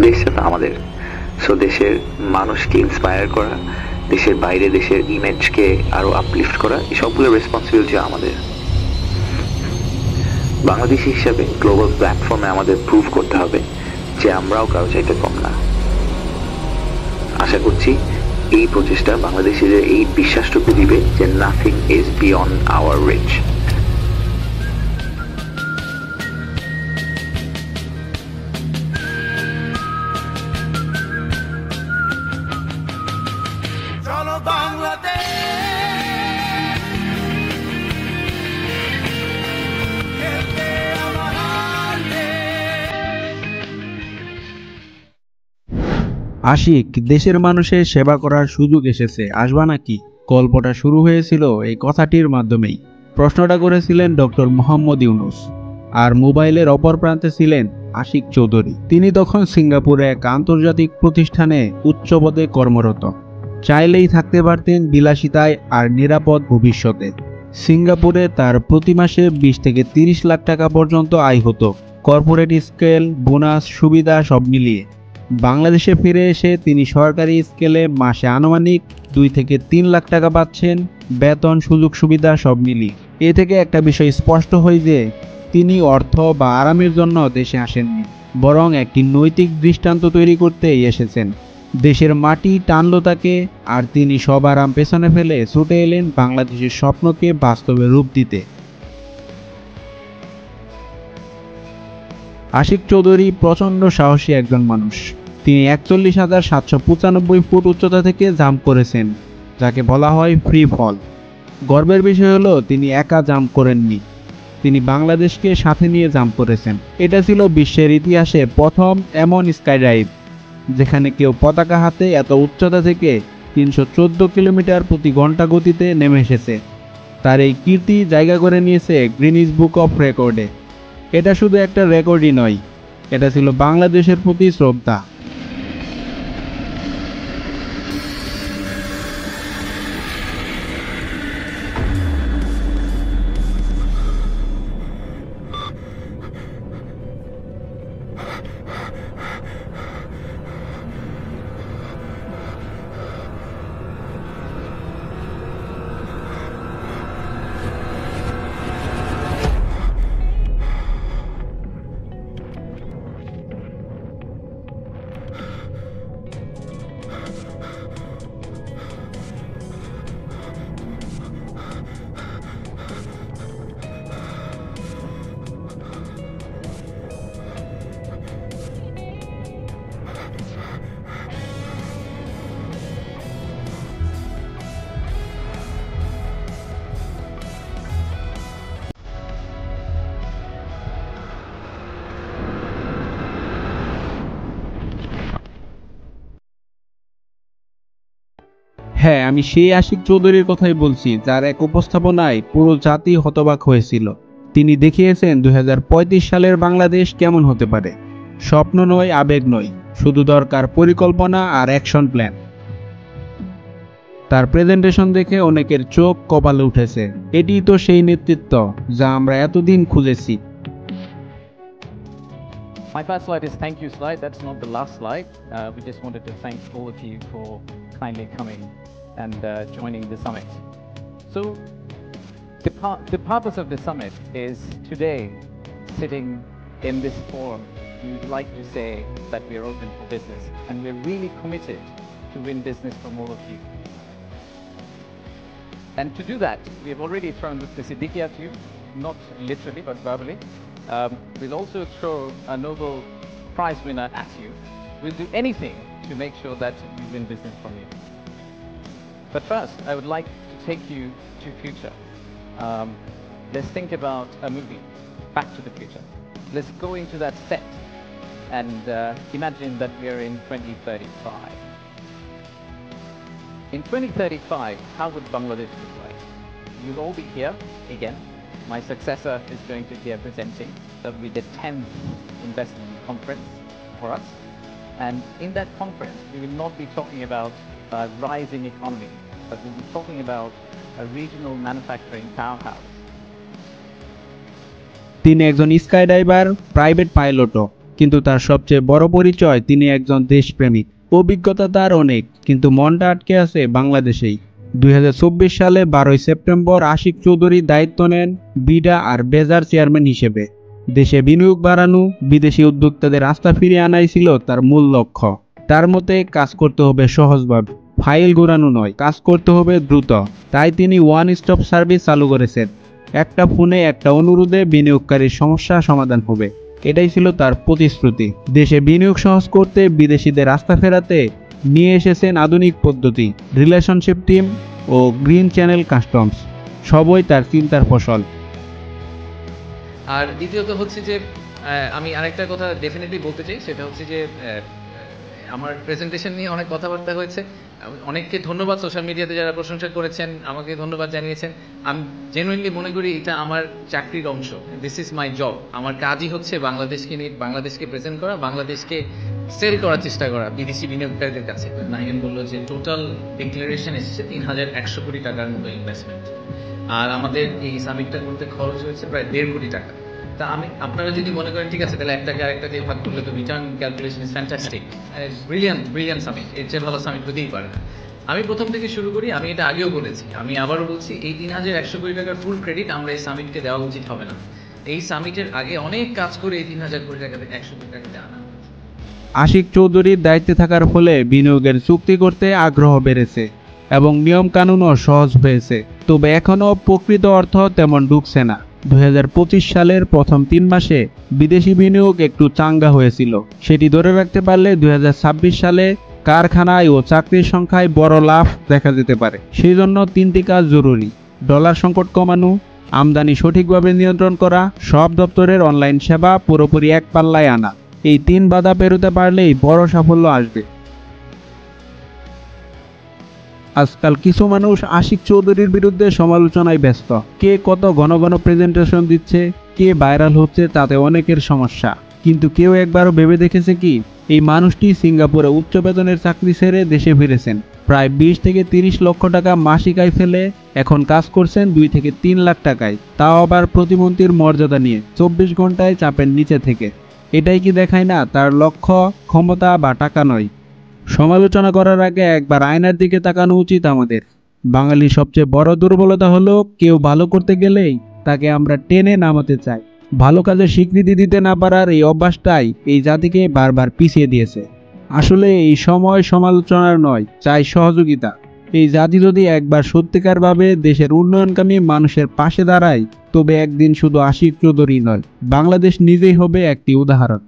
দেশটা তো আমাদের, সো দেশের মানুষকে ইন্সপায়ার করা, দেশের বাইরে দেশের ইমেজকে আরো আপলিফট করা, এই সবগুলো রেসপন্সিবিলিটি আমাদের। বাংলাদেশি হিসাবে গ্লোবাল প্ল্যাটফর্মে আমাদের প্রুভ করতে হবে যে আমরাও কারো চাইতে কম না। আশা করছি এই প্রচেষ্টা বাংলাদেশিদের এই বিশ্বাসটুকু দিবে যে nothing is beyond our reach. Ashik, দেশের মানুষের সেবা করার সুযোগ এসেছে, আসবা নাকি? গল্পটা শুরু হয়েছিল এই কথাটির মাধ্যমেই। প্রশ্নটা করেছিলেন ডক্টর মোহাম্মদ ইউনুস, আর মোবাইলের অপর প্রান্তে ছিলেন আশিক চৌধুরী। তিনি তখন সিঙ্গাপুরে এক আন্তর্জাতিক প্রতিষ্ঠানে উচ্চ পদে কর্মরত। চাইলেই থাকতে পারতেন বিলাসিতায় আর নিরাপদ ভবিষ্যতে। সিঙ্গাপুরে তার প্রতি মাসে 20 থেকে 30 লাখ টাকা পর্যন্ত আয় হতো, কর্পোরেট স্কেল, বোনাস, সুবিধা সব মিলিয়ে। বাংলাদেশে ফিরে এসে তিনি সরকারি স্কেলে মাসে আনুমানিক 2 থেকে 3 লাখ টাকা পাচ্ছেন, বেতন, সুযোগ সুবিধা সব মিলিয়ে। এ থেকে একটা বিষয় স্পষ্ট হয় যে তিনি অর্থ বা আরামের জন্য দেশে আসেননি, বরং একটি নৈতিক দৃষ্টান্ত তৈরি করতেই এসেছেন। দেশের মাটি টানলো তাকে, আর তিনি সব আরাম পেছনে ফেলে ছুটে এলেন বাংলাদেশের স্বপ্নকে বাস্তবে রূপ দিতে। আশিক চৌধুরী প্রচণ্ড সাহসী একজন মানুষ। তিনি 41,795 ফুট উচ্চতা থেকে জাম্প করেছেন, যাকে বলা হয় ফ্রি ফল। গর্বের বিষয় হলো তিনি একা জাম্প করেননি, তিনি বাংলাদেশকে সাথে নিয়ে জাম্প করেছেন। এটা ছিল বিশ্বের ইতিহাসে প্রথম এমন স্কাইডাইভ যেখানে কেউ পতাকা হাতে এত উচ্চতা থেকে 314 কিলোমিটার প্রতি ঘন্টা গতিতে নেমে এসেছে। তার এই কীর্তি জায়গা করে নিয়েছে গ্রিনিস বুক অফ রেকর্ডে। এটা শুধু একটা রেকর্ডই নয়, এটা ছিল বাংলাদেশের প্রতি শ্রদ্ধা। হ্যাঁ, আমি সেই আশিক চৌধুরীর কথাই বলছি, যার এক উপস্থাপনায় পুরো জাতি হতবাক হয়েছিল। তিনি দেখিয়েছেন 2035 সালের বাংলাদেশ কেমন হতে পারে। স্বপ্ন নয়, আবেগ নয়, শুধু দরকার পরিকল্পনা আর অ্যাকশন প্ল্যান। তার প্রেজেন্টেশন দেখে অনেকের চোখ কপালে উঠেছে। এটিই তো সেই নেতৃত্ব যা আমরা এতদিন খুঁজেছি। My first slide is thank you slide. That's not the last slide. We just wanted to thank all of you for kindly coming and joining the summit. So the purpose of the summit is today, sitting in this forum, we would like to say that we are open for business and we're really committed to win business from all of you. And to do that, we have already thrown the Siddiqui at you, not literally but verbally. We'll also throw a Nobel Prize winner at you. We'll do anything to make sure that we win business from you. But first, I would like to take you to future. Let's think about a movie, Back to the Future. Let's go into that set and imagine that we are in 2035. In 2035, how would Bangladesh look like? You'll all be here again. My successor is going to be here presenting. That will be the 10th investment conference for us. And in that conference, we will not be talking about a rising economy, but we'll be talking about a regional manufacturing powerhouse. তিনি একজন skydiver, private পাইলটও। কিন্তু তার সবচেয়ে বড় পরিচয় তিনি একজন দেশপ্রেমিক। অভিজ্ঞতা তার অনেক, কিন্তু মনটা আটকে আছে বাংলাদেশেই। 2024 সালে 12 সেপ্টেম্বর আশিক চৌধুরী দায়িত্ব নেন বিডা আর বেজার চেয়ারম্যান হিসেবে। দেশে বিনিয়োগ বাড়ানো, বিদেশি উদ্যোক্তাদের আস্থা ফিরিয়ে আনাই ছিল তার মূল লক্ষ্য। তার মতে কাজ করতে হবে সহজভাবে, ফাইল ঘোরানো নয়, কাজ করতে হবে দ্রুত। তাই তিনি ওয়ান স্টপ সার্ভিস চালু করেছেন। একটা ফোনে একটা অনুরোধে বিনিয়োগকারীর সমস্যা সমাধান হবে। এটাই ছিল তার প্রতিশ্রুতি। দেশে বিনিয়োগ সহজ করতে, বিদেশিদের আস্থা ফেরাতে নিয়ে এসেছেন আধুনিক পদ্ধতি, রিলেশনশিপ টিম ও গ্রিন চ্যানেল কাস্টমস। সবই তার চিন্তার ফসল। আর দ্বিতীয়ত হচ্ছে যে আমি আরেকটা কথা ডেফিনেটলি বলতে চাই, সেটা হচ্ছে যে আমার প্রেজেন্টেশন নিয়ে অনেক কথাবার্তা হয়েছে। অনেককে ধন্যবাদ, সোশ্যাল মিডিয়াতে যারা প্রশংসা করেছেন আমাকে ধন্যবাদ জানিয়েছেন। আমি জেনুইনলি মনে করি এটা আমার চাকরির অংশ। This is my job. আমার কাজই হচ্ছে বাংলাদেশকে নিয়ে, বাংলাদেশকে প্রেজেন্ট করা, বাংলাদেশকে সেল করার চেষ্টা করা বিদেশি বিনিয়োগকারীদের কাছে। নাহিন বললো যে টোটাল ডিক্লারেশন এসেছে 3,100 কোটি টাকার মতো ইনভেস্টমেন্ট, আর আমাদের এই সামিটটা করতে খরচ হয়েছে প্রায় 1.5 কোটি টাকা। তা আপনারা যদি মনে করেন ঠিক আছে তাহলে একটাকে আরেকটা দিয়ে ভাগ করলে তো return calculation is fantastic, brilliant summit, এর চেয়ে ভালো সামিট হতেই পারে না। আমি প্রথম থেকে শুরু করি, আমি এটা আগেও বলেছি, আমি আবারও বলছি, এই 3,100 কোটি টাকার ফুল ক্রেডিট আমরা এই সামিটকে দেওয়া উচিত হবে না। এই সামিটের আগে অনেক কাজ করে এই 3,000 কোটি টাকাতে 100 কোটি টাকাতে আনা। আশিক চৌধুরীর দায়িত্বে থাকার ফলে বিনিয়োগের চুক্তি করতে আগ্রহ বেড়েছে এবং নিয়ম কানুনও সহজ হয়েছে। তবে এখনও প্রকৃত অর্থ তেমন ঢুকছে না। 2025 সালের প্রথম 3 মাসে বিদেশি বিনিয়োগ একটু চাঙ্গা হয়েছিল। সেটি ধরে রাখতে পারলে 2026 সালে কারখানায় ও চাকরির সংখ্যায় বড় লাভ দেখা যেতে পারে। সেই জন্য 3টি কাজ জরুরি: ডলার সংকট কমানো, আমদানি সঠিকভাবে নিয়ন্ত্রণ করা, সব দপ্তরের অনলাইন সেবা পুরোপুরি এক পাল্লায় আনা। এই 3 বাধা পেরোতে পারলেই বড় সাফল্য আসবে। আজকাল কিছু মানুষ আশিক চৌধুরীর বিরুদ্ধে সমালোচনায় ব্যস্ত। কে কত ঘন ঘন প্রেজেন্টেশন দিচ্ছে, কে ভাইরাল হচ্ছে, তাতে অনেকের সমস্যা। কিন্তু কেউ একবারও ভেবে দেখেছে কি, এই মানুষটি সিঙ্গাপুরে উচ্চ বেতনের চাকরি ছেড়ে দেশে ফিরেছেন। প্রায় 20 থেকে 30 লক্ষ টাকা মাসিক আয় ফেলে এখন কাজ করছেন 2 থেকে 3 লাখ টাকায়, তাও আবার প্রতিমন্ত্রীর মর্যাদা নিয়ে, 24 ঘন্টায় চাপের নিচে থেকে। এটাই কি দেখায় না তার লক্ষ্য ক্ষমতা বা টাকা নয়? সমালোচনা করার আগে একবার আয়নার দিকে তাকানো উচিত আমাদের। বাঙালির সবচেয়ে বড় দুর্বলতা হলো কেউ ভালো করতে গেলেই তাকে আমরা টেনে নামাতে চাই। ভালো কাজে স্বীকৃতি দিতে না পারার এই অভ্যাসটাই এই জাতিকে বারবার পিছিয়ে দিয়েছে। আসলে এই সময় সমালোচনার নয়, চাই সহযোগিতা। এই জাতি যদি একবার সত্যিকারভাবে দেশের উন্নয়নকামী মানুষের পাশে দাঁড়ায়, তবে একদিন শুধু আশিক চৌধুরী নয়, বাংলাদেশ নিজেই হবে একটি উদাহরণ।